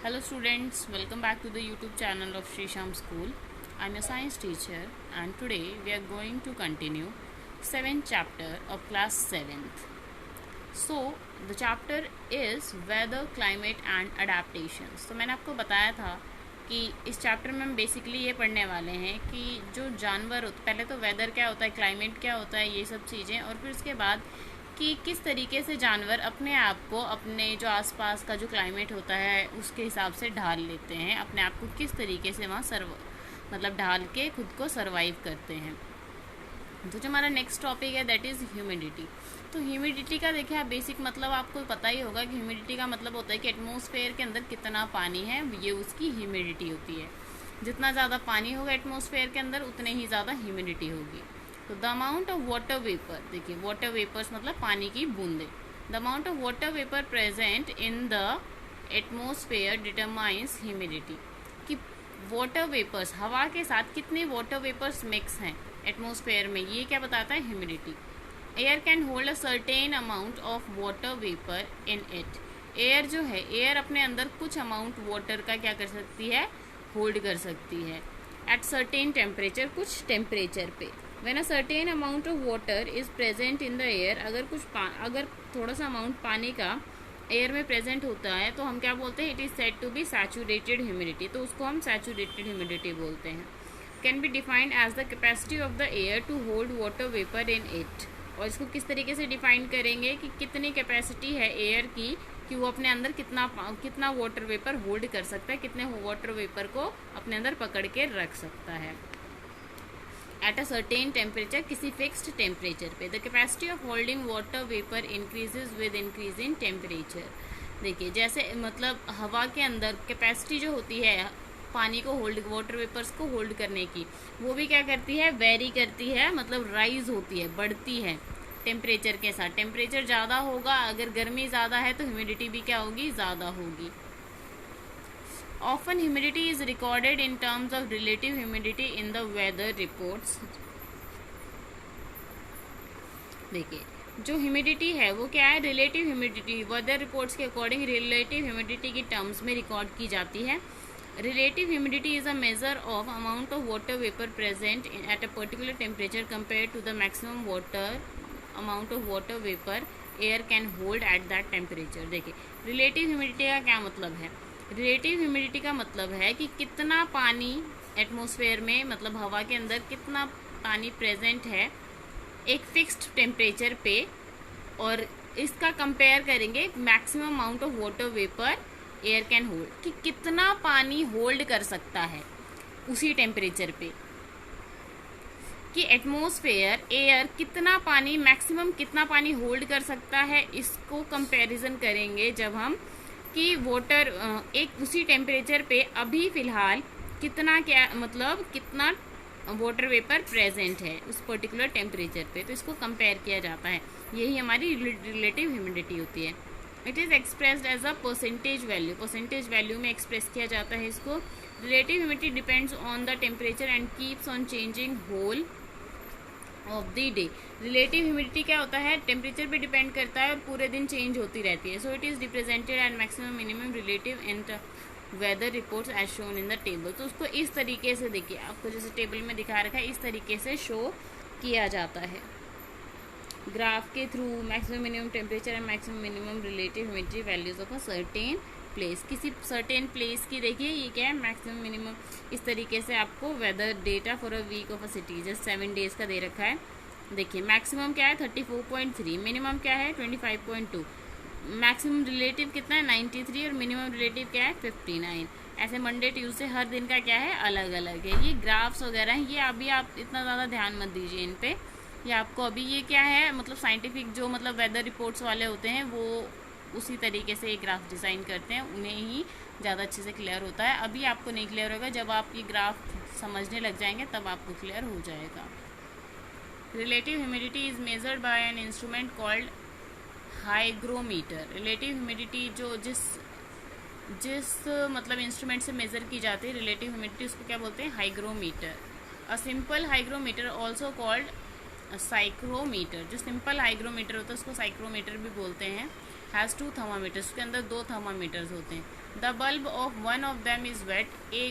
Hello students, welcome back to the YouTube channel of Sri Sham School. I am a science teacher and today we are going to continue 7th chapter of class 7th. So the chapter is weather, climate and adaptations. तो मैंने आपको बताया था कि इस chapter में हम basically ये पढ़ने वाले हैं कि जो जानवर होते, पहले तो वेदर क्या होता है, क्लाइमेट क्या होता है, ये सब चीज़ें, और फिर उसके बाद कि किस तरीके से जानवर अपने आप को अपने जो आसपास का जो क्लाइमेट होता है उसके हिसाब से ढाल लेते हैं, अपने आप को किस तरीके से वहाँ मतलब ढाल के खुद को सर्वाइव करते हैं। तो जो हमारा नेक्स्ट टॉपिक है दैट इज़ ह्यूमिडिटी। तो ह्यूमिडिटी का देखिए आप बेसिक मतलब आपको पता ही होगा कि ह्यूमिडिटी का मतलब होता है कि एटमॉस्फेयर के अंदर कितना पानी है, ये उसकी ह्यूमिडिटी होती है। जितना ज़्यादा पानी होगा एटमॉस्फेयर के अंदर उतने ही ज़्यादा ह्यूमिडिटी होगी। तो the amount of water vapour, देखिए वाटर वेपर्स मतलब पानी की बूंदे। The amount of water vapour present in the atmosphere determines humidity, कि वाटर वेपर्स हवा के साथ कितने वाटर वेपर्स मिक्स हैं एटमॉस्फेयर में, ये क्या बताता है, humidity. Air can hold a certain amount of water vapour in it. Air जो है, एयर अपने अंदर कुछ अमाउंट वाटर का क्या कर सकती है, होल्ड कर सकती है एट सर्टेन टेम्परेचर, कुछ टेम्परेचर पे। When a certain amount of water is present in the air, अगर थोड़ा सा अमाउंट पानी का एयर में प्रेजेंट होता है तो हम क्या बोलते हैं, it is said to be saturated humidity, तो उसको हम सैचुरेटेड ह्यूमिडिटी बोलते हैं। Can be defined as the capacity of the air to hold water vapour in it. और इसको किस तरीके से डिफाइन करेंगे कि कितनी कैपेसिटी है एयर की कि वो अपने अंदर कितना वाटर वेपर होल्ड कर सकता है, कितने वाटर वेपर को अपने अंदर पकड़ के रख सकता है एट अ सर्टेन टेम्परेचर, किसी फिक्स्ड टेम्परेचर पे। The capacity of holding water vapour increases with increase in temperature. देखिए जैसे मतलब हवा के अंदर कैपेसिटी जो होती है पानी को होल्ड, वाटर वेपर्स को होल्ड करने की, वो भी क्या करती है, वेरी करती है, मतलब राइज होती है, बढ़ती है टेम्परेचर के साथ। टेम्परेचर ज़्यादा होगा, अगर गर्मी ज़्यादा है तो ह्यूमिडिटी भी क्या होगी, ज़्यादा होगी। Often humidity is recorded in terms of relative humidity in the weather reports। देखिए जो ह्यूमिडिटी है वो क्या है, रिलेटिव ह्यूमिडिटी वेदर रिपोर्ट्स के अकॉर्डिंग रिलेटिव ह्यूमिडिटी की टर्म्स में रिकॉर्ड की जाती है। Relative humidity is a measure of amount of water vapour present at a particular temperature compare to the maximum water amount of water vapour air can hold at that temperature. देखिए relative humidity का क्या मतलब है, relative humidity का मतलब है कि कितना पानी एटमॉस्फेयर में, मतलब हवा के अंदर कितना पानी प्रेजेंट है एक फिक्स्ड टेम्परेचर पे, और इसका कंपेयर करेंगे maximum amount of water vapour air can hold, कि कितना पानी होल्ड कर सकता है उसी टेम्परेचर पे, कि एटमॉस्फेयर एयर कितना पानी, मैक्सिमम कितना पानी होल्ड कर सकता है, इसको कंपैरिजन करेंगे जब हम कि वाटर एक उसी टेम्परेचर पे अभी फ़िलहाल कितना, क्या मतलब कितना वाटर वेपर प्रेजेंट है उस पर्टिकुलर टेम्परेचर पे, तो इसको कंपेयर किया जाता है। यही हमारी रिलेटिव ह्यूमिडिटी होती है। It is expressed as a percentage value, percentage value में एक्सप्रेस किया जाता है इसको। Relative humidity depends on the temperature and keeps on changing whole of the day. Relative humidity क्या होता है, टेम्परेचर पे डिपेंड करता है और पूरे दिन चेंज होती रहती है। So it is represented and maximum minimum relative in weather reports as shown in the table. तो उसको इस तरीके से देखिए, आपको जैसे टेबल में दिखा रखा है इस तरीके से शो किया जाता है ग्राफ के through, maximum minimum temperature and maximum minimum relative humidity values of a certain place. किसी सर्टेन प्लेस की देखिए ये क्या है, मैक्सिमम मिनिमम, इस तरीके से आपको weather data for a week of a city, just 7 days का दे रखा है। देखिए मैक्सिमम क्या है 34.3, मिनिमम क्या है 25.2, मैक्सिमम रिलेटिव कितना है 93 और मिनिमम रिलेटिव क्या है 59। ऐसे मंडे ट्यूसडे हर दिन का क्या है, अलग अलग है। ये ग्राफ्स वगैरह हैं, ये अभी आप इतना ज़्यादा ध्यान मत दीजिए इन पे, ये आपको अभी ये क्या है, मतलब साइंटिफिक जो मतलब वेदर रिपोर्ट्स वाले होते हैं वो उसी तरीके से ये ग्राफ डिज़ाइन करते हैं, उन्हें ही ज़्यादा अच्छे से क्लियर होता है। अभी आपको नहीं क्लियर होगा, जब आप ये ग्राफ समझने लग जाएंगे तब आपको क्लियर हो जाएगा। Relative humidity is measured by an instrument called hygrometer. Relative humidity जो जिस मतलब इंस्ट्रूमेंट से मेज़र की जाती है रिलेटिव ह्यूमिडिटी, उसको क्या बोलते हैं, hygrometer. A simple hygrometer also called psychrometer. जो सिंपल हाइग्रोमीटर होता है उसको साइक्रोमीटर भी बोलते हैं। हैज़ 2 थर्मामीटर्स, उसके अंदर 2 थर्मामीटर्स होते हैं. The bulb of one of them is wet,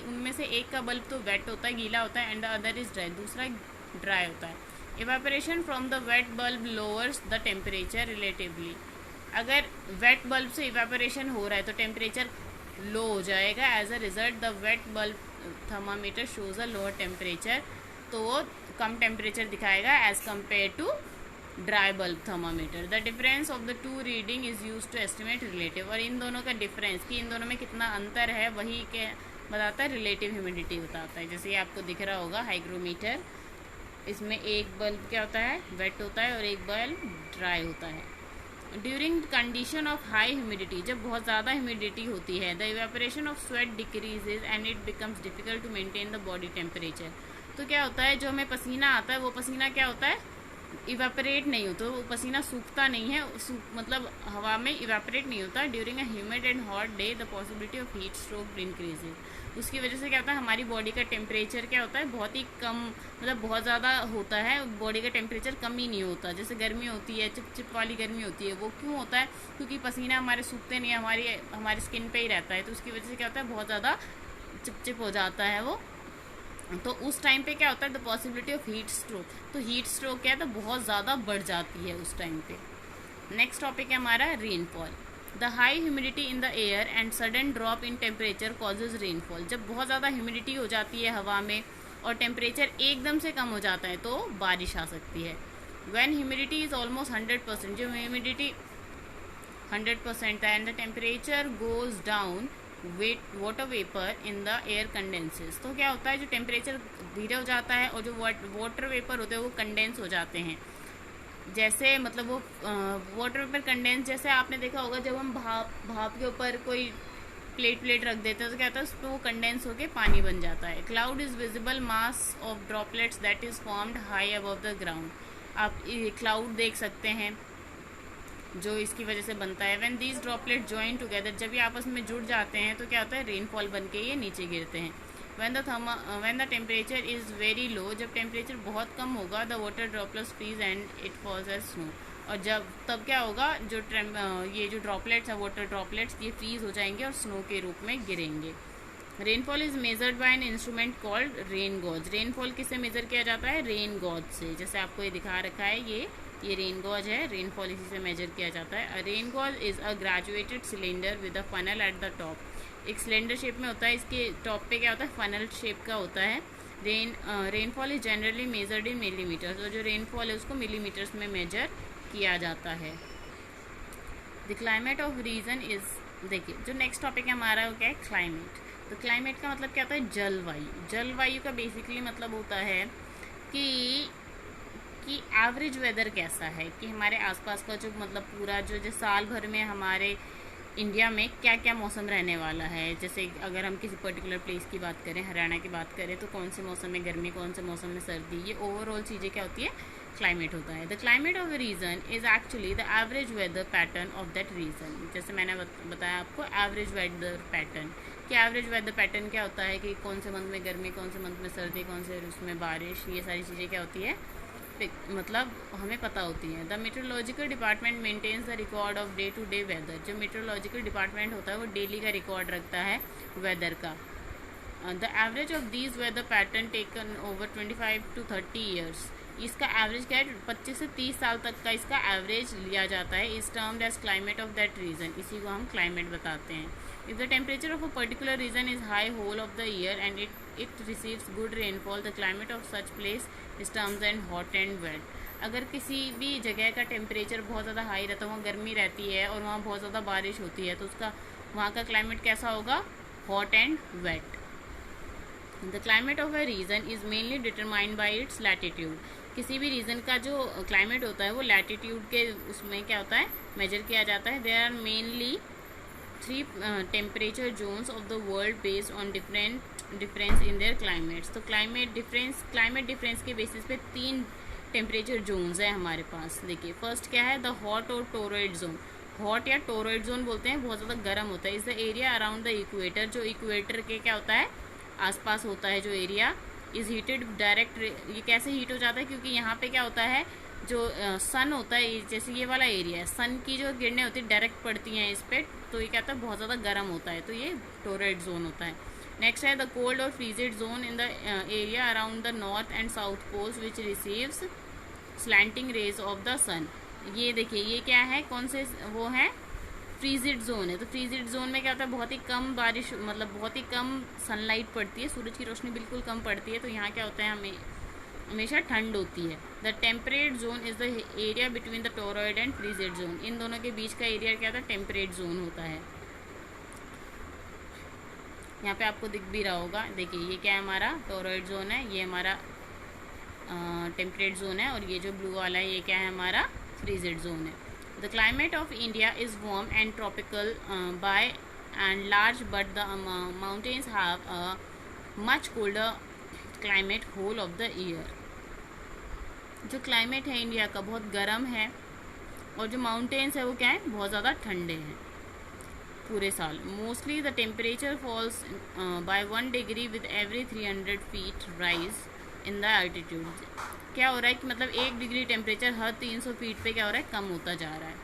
उनमें से एक का बल्ब तो वेट होता है, गीला होता है, and the other is dry, दूसरा ड्राई होता है. Evaporation from the wet bulb lowers the temperature relatively. अगर वेट बल्ब से इवेपोरेशन हो रहा है तो टेम्परेचर लो हो जाएगा. As a result the wet bulb thermometer shows a lower temperature, तो वो कम टेम्परेचर दिखाएगा as compare to dry bulb thermometer. The difference of the two reading is use to estimate relative. और इन दोनों का difference कि इन दोनों में कितना अंतर है वही क्या बताता है, रिलेटिव ह्यूमिडिटी बताता है. जैसे ये आपको दिख रहा होगा हाइग्रोमीटर, इसमें एक बल्ब क्या होता है, वेट होता है, और एक बल्ब ड्राई होता है. During condition of high humidity, जब बहुत ज़्यादा ह्यूमिडिटी होती है, the evaporation of sweat decreases and it becomes difficult to maintain the body temperature. तो क्या होता है, जो हमें पसीना आता है वो पसीना क्या होता है, इवेपोरेट नहीं होता, वो पसीना सूखता नहीं है, मतलब हवा में इवेपोरेट नहीं होता. During a humid and hot day the possibility of heat stroke increases. उसकी वजह से क्या होता है, हमारी बॉडी का टेम्परेचर क्या होता है, बहुत ही कम, मतलब बहुत ज़्यादा होता है, बॉडी का टेम्परेचर कम ही नहीं होता. जैसे गर्मी होती है, चिपचिप वाली गर्मी होती है, वो क्यों होता है, क्योंकि पसीना हमारे सूखते नहीं है, हमारी स्किन पे ही रहता है, तो उसकी वजह से क्या होता है, बहुत ज़्यादा चिपचिप हो जाता है वो. तो उस टाइम पे क्या होता है, the possibility of heat stroke. तो हीट स्ट्रोक क्या है, तो बहुत ज़्यादा बढ़ जाती है उस टाइम पे. नेक्स्ट टॉपिक है हमारा rainfall. The high humidity in the air and sudden drop in temperature causes rainfall. जब बहुत ज़्यादा ह्यूमिडिटी हो जाती है हवा में और टेम्परेचर एकदम से कम हो जाता है तो बारिश आ सकती है. व्हेन ह्यूमिडिटी इज ऑलमोस्ट 100%, जो ह्यूमिडिटी 100% है, and the temperature goes down, water vapour in the air condenses. तो क्या होता है, जो टेम्परेचर धीरे हो जाता है और जो वाटर वेपर होते हैं वो कंडेंस हो जाते हैं. जैसे मतलब वो वाटर वेपर कंडेंस, जैसे आपने देखा होगा जब हम भाप के ऊपर कोई प्लेट रख देते हैं तो क्या होता है, उस पर वो कंडेंस होकर पानी बन जाता है. Cloud is visible mass of droplets that is formed high above the ground. आप क्लाउड देख सकते हैं जो इसकी वजह से बनता है. When these droplet join together, जब ये आपस में जुड़ जाते हैं तो क्या होता है, रेनफॉल बन के ये नीचे गिरते हैं. When the temperature is very low, जब टेम्परेचर बहुत कम होगा, the water droplets freeze and it falls as snow. और तब क्या होगा, ये जो ड्रॉपलेट्स है, वाटर ड्रॉपलेट्स, ये फ्रीज हो जाएंगे और स्नो के रूप में गिरेंगे. Rainfall is measured by an instrument called rain gauge. Rainfall किससे मेजर किया जाता है, रेन गॉज से. जैसे आपको ये दिखा रखा है, ये रेन गॉज है, रेनफॉल इसी से मेजर किया जाता है. Rain gauge is a graduated cylinder with a funnel at the top. एक सिलेंडर शेप में होता है, इसके टॉप पे क्या होता है, फनल शेप का होता है. Rainfall is generally measured in millimetres. और जो रेनफॉल है उसको मिलीमीटर्स में मेजर किया जाता है. The climate of region is, देखिए जो नेक्स्ट टॉपिक है हमारा वो क्या है, क्लाइमेट. तो क्लाइमेट का मतलब क्या होता है, जलवायु. जलवायु का बेसिकली मतलब होता है कि एवरेज वेदर कैसा है, कि हमारे आसपास का जो मतलब पूरा जो साल भर में हमारे इंडिया में क्या क्या मौसम रहने वाला है. जैसे अगर हम किसी पर्टिकुलर प्लेस की बात करें, हरियाणा की बात करें, तो कौन से मौसम में गर्मी, कौन से मौसम में सर्दी, ये ओवरऑल चीज़ें क्या होती है, क्लाइमेट होता है. The climate of a region is actually the average weather pattern of that region. जैसे मैंने बताया आपको एवरेज वेदर पैटर्न, कि एवरेज वेदर पैटर्न क्या होता है, कि कौन से मंथ में गर्मी, कौन से मंथ में सर्दी, कौन से उसमें बारिश, ये सारी चीज़ें क्या होती है, मतलब हमें पता होती है. The meteorological department maintains the record of day to day weather. जो मेट्रोलॉजिकल डिपार्टमेंट होता है वो डेली का रिकॉर्ड रखता है वेदर का. The average of these weather pattern taken over 25 to 30 years. इसका एवरेज क्या है, 25 से 30 साल तक का इसका एवरेज लिया जाता है. Is termed as climate of that region. इसी को हम क्लाइमेट बताते हैं. If the temperature of a particular region is high whole of the year and it receives good rainfall, the climate of such place is terms and hot and wet. अगर किसी भी जगह का टेम्परेचर बहुत ज़्यादा high रहता है, वहाँ गर्मी रहती है और वहाँ बहुत ज़्यादा बारिश होती है, तो उसका वहाँ का क्लाइमेट कैसा होगा, hot and wet. The climate of a region is mainly determined by its latitude. किसी भी रीजन का जो क्लाइमेट होता है वो लैटिट्यूड के उसमें क्या होता है, मेजर किया जाता है. There are mainly 3 temperature zones of the world based on difference in their climates. तो क्लाइमेट डिफरेंस के बेसिस पे 3 टेम्परेचर जोन्स है हमारे पास. देखिए फर्स्ट क्या है, द हॉट और टोरॉइड जोन. हॉट या टोरॉइड जोन बोलते हैं, बहुत ज़्यादा गर्म होता है. Is the area around the equator. जो इक्वेटर के क्या होता है, आसपास होता है जो एरिया. Is heated direct. ये कैसे हीट हो जाता है, क्योंकि यहाँ पे क्या होता है, जो सन होता है, जैसे ये वाला एरिया है, सन की जो किरणें होती है डायरेक्ट पड़ती हैं इस पर, तो ये क्या होता है, बहुत ज़्यादा गर्म होता है, तो ये टोरॉइड जोन होता है। नेक्स्ट है द कोल्ड और frigid zone in the area around the north and south poles which receives slanting rays of the sun. ये देखिए ये क्या है, कौन से वो है, फ्रीजिड जोन है। तो फ्रीजिड जोन में क्या होता है, बहुत ही कम बारिश, मतलब बहुत ही कम सनलाइट पड़ती है, सूरज की रोशनी बिल्कुल कम पड़ती है, तो यहाँ क्या होता है, हमें हमेशा ठंड होती है। The temperate zone is the area between the torrid and frigid zone. इन दोनों के बीच का एरिया क्या होता है, टेम्परेट जोन होता है। यहाँ पे आपको दिख भी रहा होगा, देखिए ये क्या है, हमारा टोरॉइड जोन है, ये हमारा टेम्परेट जोन है, और ये जो ब्लू वाला है ये क्या है, हमारा फ्रीजिड जोन है। The climate of India is warm and tropical by and large, but the mountains have a much colder climate whole of the year. जो क्लाइमेट है इंडिया का बहुत गर्म है, और जो माउंटेन्स है वो क्या है, बहुत ज़्यादा ठंडे हैं पूरे साल। Mostly the temperature falls by 1 degree with every 300 feet rise in the altitude. क्या हो रहा है कि मतलब 1 डिग्री टेम्परेचर हर 300 फीट पे क्या हो रहा है, कम होता जा रहा है।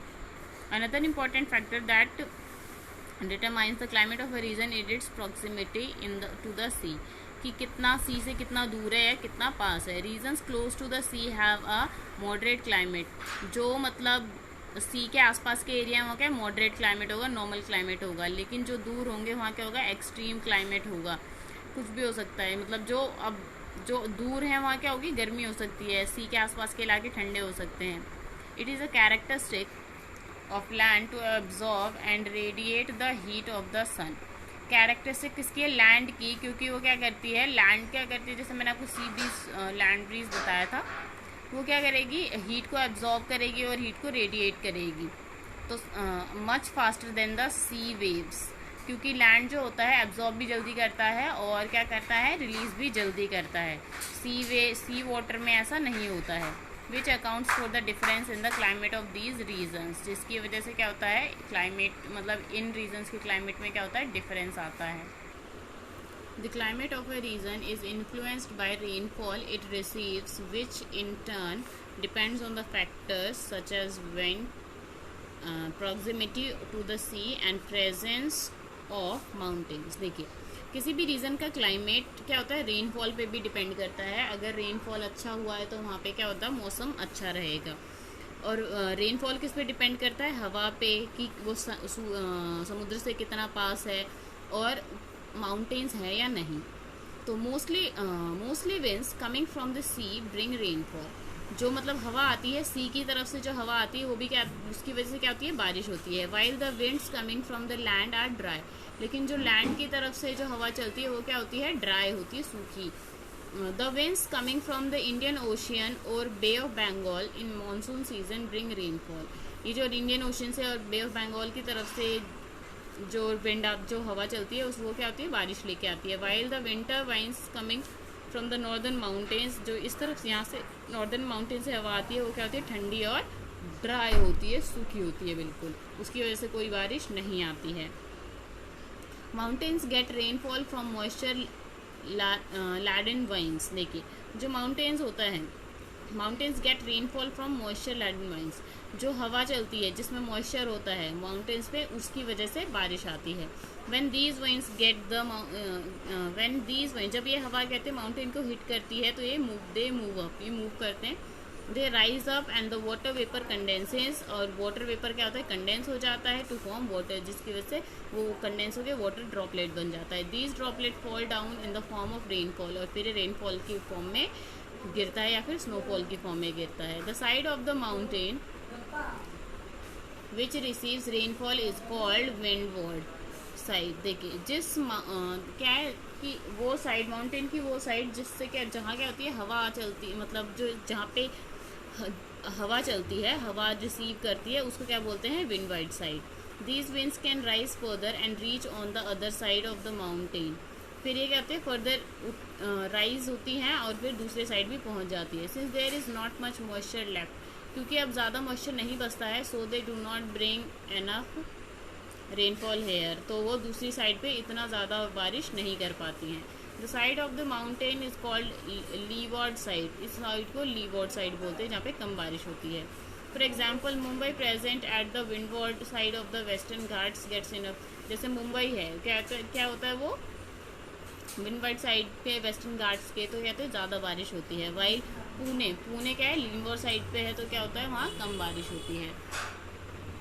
Another important factor that determines the climate of a region is its proximity to the sea, कि कितना सी से कितना दूर है या कितना पास है। Regions close to the sea have a moderate climate. जो मतलब सी के आसपास के एरिया में वहाँ क्या मॉडरेट क्लाइमेट होगा, नॉर्मल क्लाइमेट होगा, लेकिन जो दूर होंगे वहाँ क्या होगा, एक्सट्रीम क्लाइमेट होगा, कुछ भी हो सकता है। मतलब जो दूर है वहाँ क्या होगी, गर्मी हो सकती है, सी के आसपास के इलाके ठंडे हो सकते हैं। It is a characteristic of land to absorb and radiate the heat of the sun. Characteristic किसकी है, लैंड की, क्योंकि वो क्या करती है, लैंड क्या करती है, जैसे मैंने आपको सी ब्रीज लैंड ब्रीज बताया था, वो क्या करेगी, हीट को एब्जॉर्ब करेगी और हीट को रेडिएट करेगी, तो much faster than the sea waves, क्योंकि लैंड जो होता है एब्जॉर्ब भी जल्दी करता है और क्या करता है, रिलीज भी जल्दी करता है। सी वाटर में ऐसा नहीं होता है। Which accounts for the difference in the climate of these regions, जिसकी वजह से क्या होता है, क्लाइमेट मतलब इन रीजन्स के क्लाइमेट में क्या होता है, डिफरेंस आता है। The climate of a region is influenced by rainfall it receives, which in turn depends on the factors such as wind, proximity to the sea and presence of mountains। देखिए किसी भी reason का climate क्या होता है, rainfall पे भी depend करता है। अगर रेनफॉल अच्छा हुआ है तो वहाँ पे क्या होता है, मौसम अच्छा रहेगा। और रेनफॉल किस पे डिपेंड करता है, हवा पे, कि वो समुद्र से कितना पास है और माउंटेन्स है या नहीं। तो mostly winds coming from the sea bring rainfall. जो मतलब हवा आती है सी की तरफ से, जो हवा आती है वो भी क्या, उसकी वजह से क्या होती है, बारिश होती है। While the winds coming from the land are dry. लेकिन जो लैंड की तरफ से जो हवा चलती है वो क्या होती है, ड्राई होती है, सूखी। The winds coming from the Indian Ocean और bay of Bengal in monsoon season bring rainfall. ये जो इंडियन ओशियन से और बे ऑफ बंगाल की तरफ से जो विंड जो हवा चलती है उस वो क्या होती है, बारिश लेके आती है। While the winter winds coming from the northern mountains, जो इस तरफ से यहाँ से नॉर्दर्न माउंटेन से हवा आती है वो क्या होती है, ठंडी और ड्राई होती है, सूखी होती है बिल्कुल, उसकी वजह से कोई बारिश नहीं आती है। Mountains get rainfall from moisture laden winds. देखिए जो माउंटेन्स होता है, mountains get rainfall from moisture laden winds. जो हवा चलती है जिसमें मॉइस्चर होता है माउंटेन्स पे, उसकी वजह से बारिश आती है। व्हेन दीज वाइंस जब ये हवा कहते हैं माउंटेन को हिट करती है तो ये मूव करते हैं। They rise up and the water vapour condenses. और वाटर वेपर क्या होता है, कंडेंस हो जाता है टू फॉर्म वाटर, जिसकी वजह से वो कंडेंस होकर वाटर ड्रॉपलेट बन जाता है। These droplet fall down in the form of rainfall, और फिर रेनफॉल की फॉर्म में गिरता है या फिर स्नोफॉल की फॉर्म में गिरता है। The side of the mountain which receives rainfall is called windward side. देखिए क्या है कि वो साइड, माउंटेन की वो साइड जिससे क्या, जहाँ क्या होती है, हवा चलती, मतलब जो जहाँ पे हवा चलती है, हवा रिसीव करती है, उसको क्या बोलते हैं, windward side. These winds can rise further and reach on the other side of the mountain. फिर ये क्या होते हैं, फर्दर राइज होती हैं और फिर दूसरे साइड भी पहुंच जाती है। Since there is not much moisture left, क्योंकि अब ज़्यादा मॉइस्चर नहीं बचता है, so they do not bring enough rainfall here, तो वो दूसरी साइड पे इतना ज़्यादा बारिश नहीं कर पाती हैं। The side of the mountain is called leeward side, इस साइड को लीवॉर्ड साइड बोलते हैं जहाँ पे कम बारिश होती है। For example Mumbai present at the windward side of the Western Ghats gets enough, जैसे मुंबई है क्या होता है वो विंडवर्ड साइड पे वेस्टर्न घाट्स के तो कहते हैं ज़्यादा बारिश होती है, वाइल पुणे क्या है लीवॉर्ड साइड पे है तो क्या होता है वहाँ कम बारिश होती है।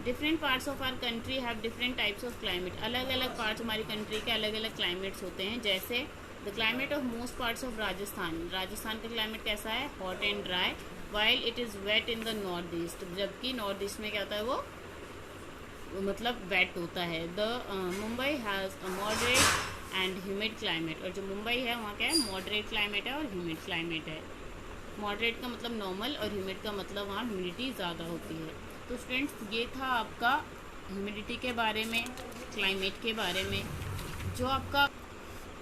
Different parts of our country have different types of climate, अलग अलग पार्ट्स हमारी कंट्री के अलग अलग क्लाइमेट्स होते हैं। जैसे the climate of most parts of Rajasthan, Rajasthan का क्लाइमेट कैसा है hot and dry, while it is wet in the north east, जबकि नॉर्थ ईस्ट में क्या होता है वो मतलब वेट होता है। The Mumbai has a moderate and humid climate, और जो मुंबई है वहाँ क्या है मॉडरेट क्लाइमेट है और ह्यूमिड क्लाइमेट है। मॉडरेट का मतलब नॉर्मल और ह्यूमिड का मतलब वहाँ ह्यूमिडिटी ज़्यादा होती है। तो स्टूडेंट्स ये था आपका ह्यूमिडिटी के बारे में, क्लाइमेट के बारे में, जो आपका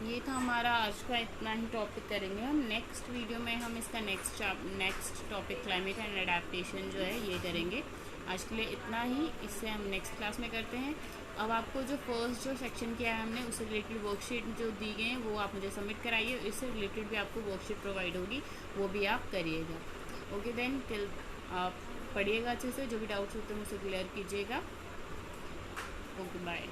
ये था हमारा आज का इतना ही टॉपिक करेंगे हम। नेक्स्ट वीडियो में हम इसका next topic climate and adaptation जो है ये करेंगे। आज के लिए इतना ही, इससे हम नेक्स्ट क्लास में करते हैं। अब आपको जो फर्स्ट जो सेक्शन किया है हमने उससे रिलेटेड वर्कशीट जो दी गई हैं वो आप मुझे सबमिट कराइए, इससे रिलेटेड भी आपको वर्कशीट प्रोवाइड होगी, वो भी आप करिएगा। ओके देन टिल आप पढ़िएगा अच्छे से, जो भी डाउट्स होते हैं मुझसे क्लियर कीजिएगा। Okay bye.